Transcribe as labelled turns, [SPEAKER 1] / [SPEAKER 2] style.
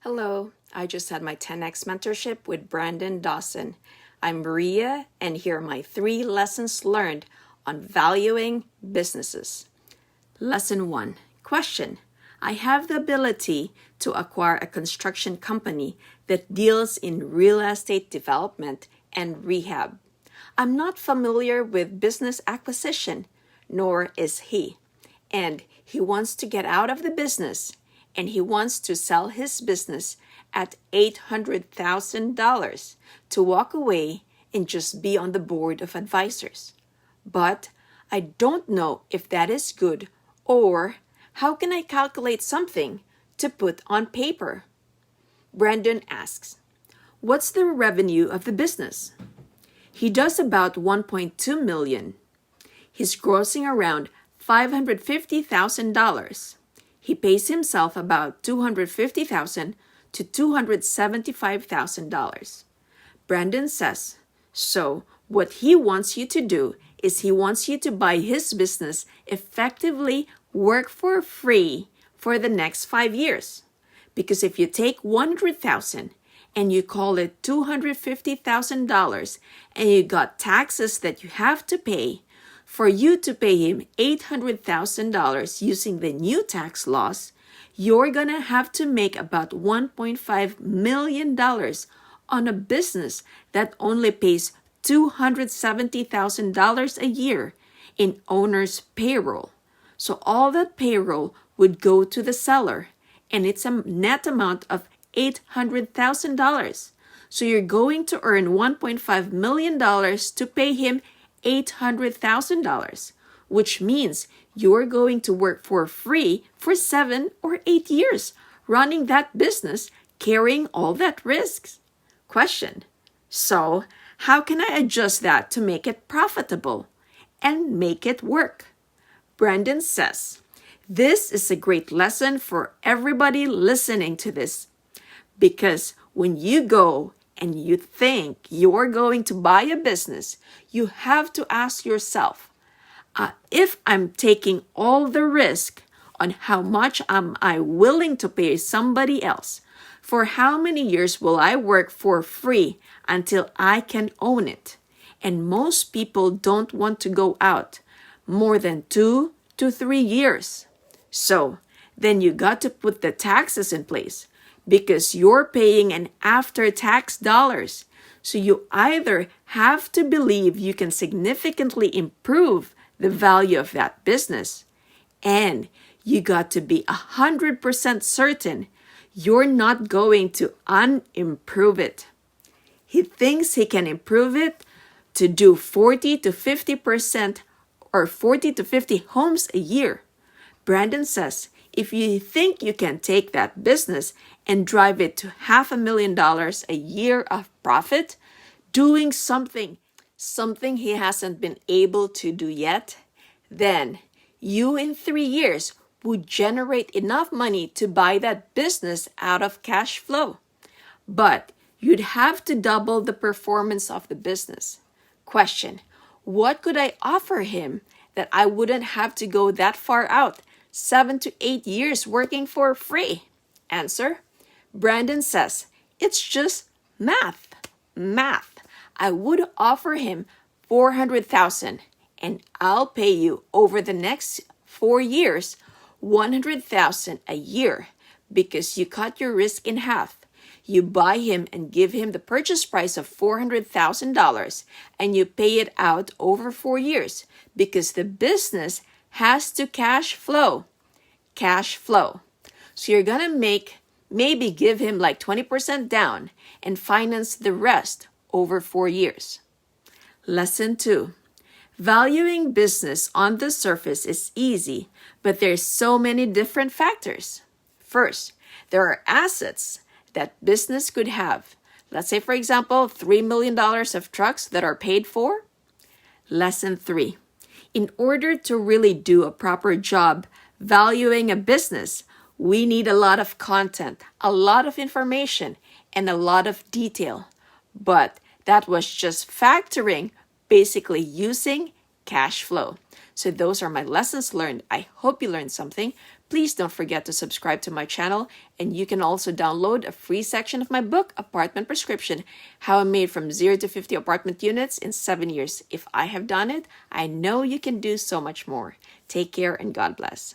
[SPEAKER 1] Hello, I just had my 10X Mentorship with Brandon Dawson. I'm Maria, and here are my 3 lessons learned on valuing businesses. Lesson 1. Question. I have the ability to acquire a construction company that deals in real estate development and rehab. I'm not familiar with business acquisition, nor is he. And he wants to get out of the business, and he wants to sell his business at $800,000 to walk away and just be on the board of advisors. But I don't know if that is good, or how can I calculate something to put on paper? Brandon asks, what's the revenue of the business? He does about $1.2 million. He's grossing around $550,000. He pays himself about $250,000 to $275,000. Brandon says, so what he wants you to do is he wants you to buy his business, effectively work for free for the next 5 years. Because if you take $100,000 and you call it $250,000 and you got taxes that you have to pay, for you to pay him $800,000 using the new tax laws, you're gonna have to make about $1.5 million on a business that only pays $270,000 a year in owner's payroll. So all that payroll would go to the seller, and it's a net amount of $800,000. So you're going to earn $1.5 million to pay him $800,000, which means you're going to work for free for 7 or 8 years, running that business, carrying all that risks. Question. So, how can I adjust that to make it profitable and make it work? Brandon says, this is a great lesson for everybody listening to this, because when you go and you think you're going to buy a business, you have to ask yourself, if I'm taking all the risk, on how much am I willing to pay somebody else? For how many years will I work for free until I can own it? And most people don't want to go out more than 2 to 3 years. So then you got to put the taxes in place, because you're paying an after-tax dollars. So you either have to believe you can significantly improve the value of that business, and you got to be 100% certain you're not going to unimprove it. He thinks he can improve it to do 40 to 50% or 40 to 50 homes a year. Brandon says, if you think you can take that business and drive it to $500,000 a year of profit, doing something he hasn't been able to do yet, then you in 3 years would generate enough money to buy that business out of cash flow. But you'd have to double the performance of the business. Question, what could I offer him that I wouldn't have to go that far out, 7 to 8 years working for free? Answer, Brandon says, it's just math. I would offer him $400,000, and I'll pay you over the next 4 years $100,000 a year, because you cut your risk in half. You buy him and give him the purchase price of $400,000, and you pay it out over 4 years, because the business has to cash flow. So you're gonna maybe give him like 20% down and finance the rest over 4 years. Lesson 2. Valuing business on the surface is easy, but there's so many different factors. First, there are assets that business could have. Let's say, for example, $3 million of trucks that are paid for. Lesson 3. In order to really do a proper job valuing a business, we need a lot of content, a lot of information, and a lot of detail. But that was just factoring, basically using cash flow. So those are my lessons learned. I hope you learned something. Please don't forget to subscribe to my channel, and you can also download a free section of my book, Apartment Prescription, How I Made from 0 to 50 Apartment Units in 7 years. If I have done it, I know you can do so much more. Take care and God bless.